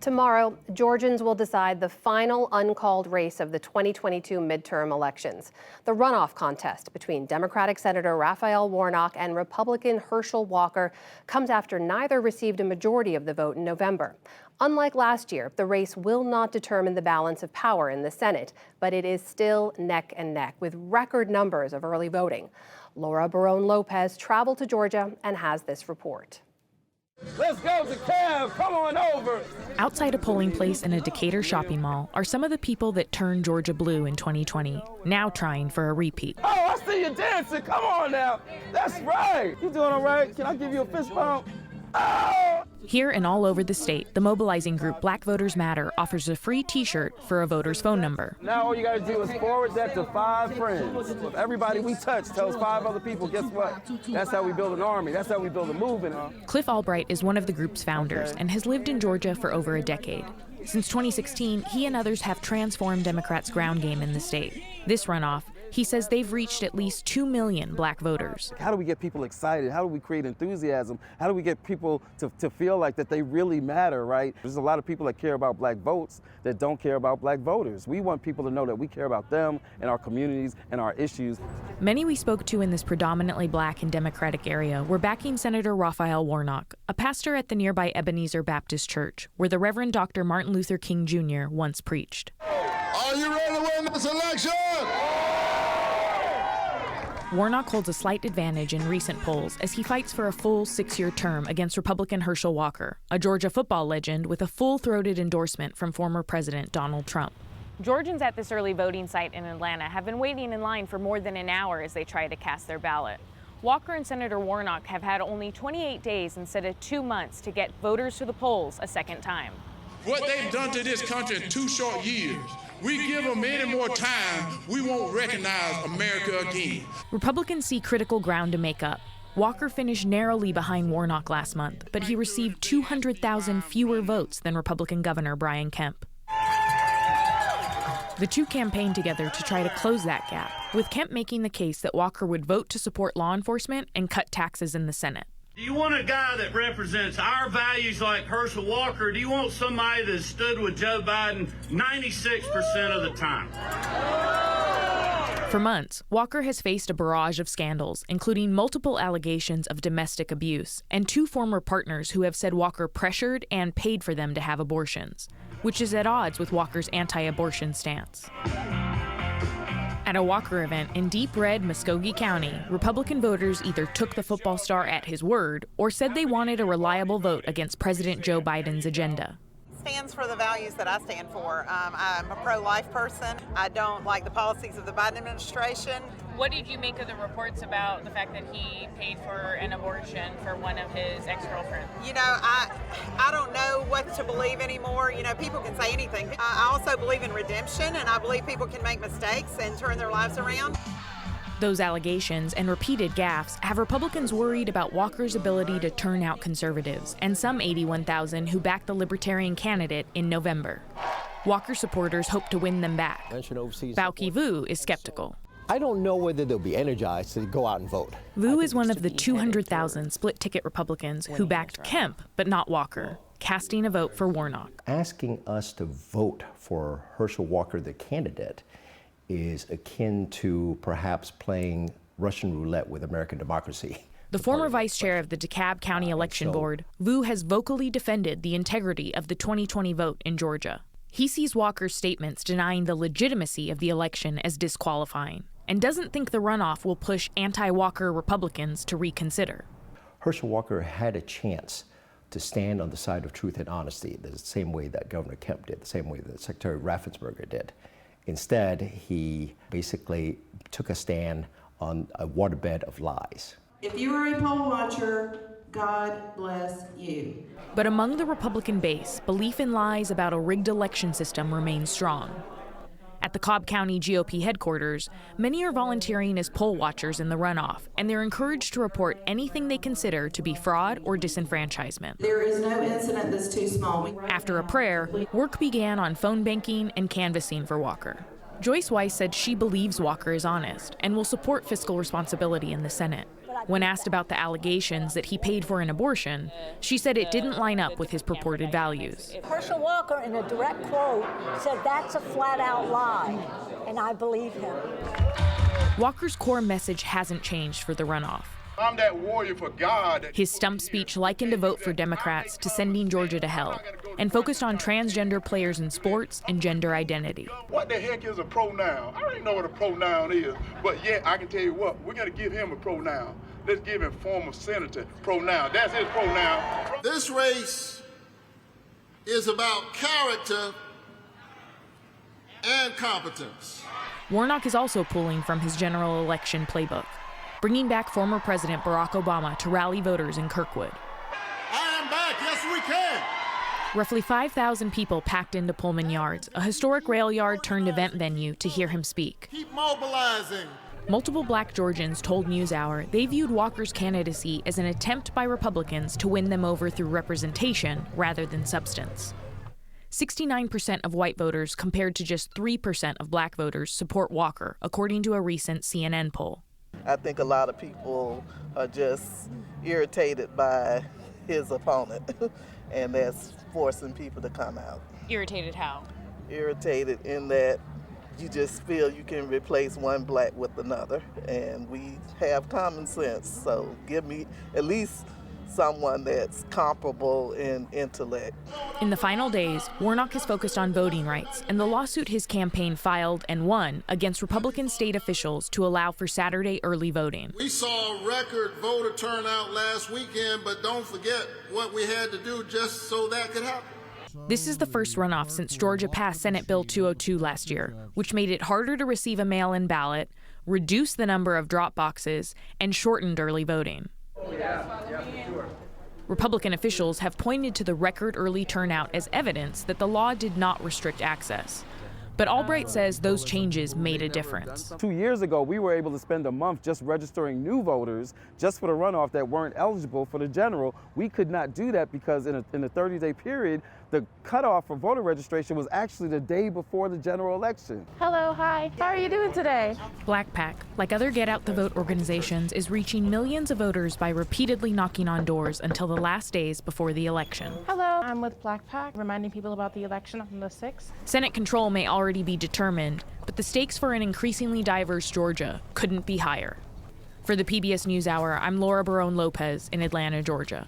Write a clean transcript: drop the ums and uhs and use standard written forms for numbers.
Tomorrow, Georgians will decide the final uncalled race of the 2022 midterm elections. The runoff contest between Democratic Senator Raphael Warnock and Republican Herschel Walker comes after neither received a majority of the vote in November. Unlike last year, the race will not determine the balance of power in the Senate, but it is still neck and neck with record numbers of early voting. Laura Barone-Lopez traveled to Georgia and has this report. Let's go to Kev, come on over. Outside a polling place in a Decatur shopping mall are some of the people that turned Georgia blue in 2020, now trying for a repeat. Oh, I see you dancing, come on now. That's right. You doing all right? Can I give you a fist bump? Oh! Here and all over the state, the mobilizing group Black Voters Matter offers a free T-shirt for a voter's phone number. Now all you gotta do is forward that to 5 friends. If everybody we touch tells 5 other people, guess what? That's how we build an army. That's how we build a movement. Cliff Albright is one of the group's founders and has lived in Georgia for over a decade. Since 2016, he and others have transformed Democrats' ground game in the state. This runoff, he says they've reached at least 2 million Black voters. How do we get people excited? How do we create enthusiasm? How do we get people to feel like that they really matter, right? There's a lot of people that care about Black votes that don't care about Black voters. We want people to know that we care about them and our communities and our issues. Many we spoke to in this predominantly Black and Democratic area were backing Senator Raphael Warnock, a pastor at the nearby Ebenezer Baptist Church, where the Reverend Dr. Martin Luther King Jr. once preached. Are you ready to win this election? Warnock holds a slight advantage in recent polls as he fights for a full 6-year term against Republican Herschel Walker, a Georgia football legend with a full-throated endorsement from former President Donald Trump. Georgians at this early voting site in Atlanta have been waiting in line for more than an hour as they try to cast their ballot. Walker and Senator Warnock have had only 28 days instead of 2 months to get voters to the polls a second time. What they've done to this country in 2 short years, we give them any more time, we won't recognize America again. Republicans see critical ground to make up. Walker finished narrowly behind Warnock last month, but he received 200,000 fewer votes than Republican Governor Brian Kemp. The two campaigned together to try to close that gap, with Kemp making the case that Walker would vote to support law enforcement and cut taxes in the Senate. Do you want a guy that represents our values like Herschel Walker? Do you want somebody that stood with Joe Biden 96% of the time? For months, Walker has faced a barrage of scandals, including multiple allegations of domestic abuse, and 2 former partners who have said Walker pressured and paid for them to have abortions, which is at odds with Walker's anti-abortion stance. At a Walker event in deep red Muskogee County, Republican voters either took the football star at his word or said they wanted a reliable vote against President Joe Biden's agenda. Stands for the values that I stand for. I'm a pro-life person. I don't like the policies of the Biden administration. What did you make of the reports about the fact that he paid for an abortion for one of his ex-girlfriends? You know, I don't know what to believe anymore. You know, people can say anything. I also believe in redemption, and I believe people can make mistakes and turn their lives around. Those allegations and repeated gaffes have Republicans worried about Walker's ability to turn out conservatives and some 81,000 who backed the Libertarian candidate in November. Walker supporters hope to win them back. Bauki Vu is skeptical. I don't know whether they'll be energized to go out and vote. Vu is one of the 200,000 split-ticket Republicans who backed Kemp, but not Walker, casting a vote for Warnock. Asking us to vote for Herschel Walker, the candidate, is akin to perhaps playing Russian roulette with American democracy. The former vice chair of the DeKalb County Election Board, Vu has vocally defended the integrity of the 2020 vote in Georgia. He sees Walker's statements denying the legitimacy of the election as disqualifying, and doesn't think the runoff will push anti-Walker Republicans to reconsider. Herschel Walker had a chance to stand on the side of truth and honesty, the same way that Governor Kemp did, the same way that Secretary Raffensperger did. Instead, he basically took a stand on a waterbed of lies. If you are a poll watcher, God bless you. But among the Republican base, belief in lies about a rigged election system remains strong. At the Cobb County GOP headquarters, many are volunteering as poll watchers in the runoff, and they're encouraged to report anything they consider to be fraud or disenfranchisement. There is no incident that's too small. After a prayer, work began on phone banking and canvassing for Walker. Joyce Weiss said she believes Walker is honest and will support fiscal responsibility in the Senate. When asked about the allegations that he paid for an abortion, she said it didn't line up with his purported values. Herschel Walker, in a direct quote, said that's a flat-out lie, and I believe him. Walker's core message hasn't changed for the runoff. I'm that warrior for God. His stump speech likened a vote for Democrats to sending Georgia to hell, and focused on transgender players in sports and gender identity. What the heck is a pronoun? I already know what a pronoun is, but yet I can tell you what, we're going to give him a pronoun. Let's give him former senator pronoun. That's his pronoun. This race is about character and competence. Warnock is also pulling from his general election playbook, bringing back former President Barack Obama to rally voters in Kirkwood. I am back, yes we can. Roughly 5,000 people packed into Pullman Yards, a historic rail yard turned event venue, to hear him speak. Keep mobilizing. Multiple Black Georgians told NewsHour they viewed Walker's candidacy as an attempt by Republicans to win them over through representation rather than substance. 69% of white voters compared to just 3% of Black voters support Walker, according to a recent CNN poll. I think a lot of people are just irritated by his opponent, and that's forcing people to come out. Irritated how? Irritated in that you just feel you can replace one Black with another, and we have common sense, so give me at least someone that's comparable in intellect. In the final days, Warnock has focused on voting rights and the lawsuit his campaign filed and won against Republican state officials to allow for Saturday early voting. We saw record voter turnout last weekend, but don't forget what we had to do just so that could happen. This is the first runoff since Georgia passed Senate Bill 202 last year, which made it harder to receive a mail-in ballot, reduced the number of drop boxes, and shortened early voting. Republican officials have pointed to the record early turnout as evidence that the law did not restrict access. But Albright says those changes made a difference. 2 years ago, we were able to spend a month just registering new voters just for the runoff that weren't eligible for the general. We could not do that because in a 30-day period, the cutoff for voter registration was actually the day before the general election. Hello, hi. How are you doing today? Black PAC, like other Get Out the Vote organizations, is reaching millions of voters by repeatedly knocking on doors until the last days before the election. Hello, I'm with Black PAC, reminding people about the election on the 6th. Senate control may already be determined, but the stakes for an increasingly diverse Georgia couldn't be higher. For the PBS NewsHour, I'm Laura Barone Lopez in Atlanta, Georgia.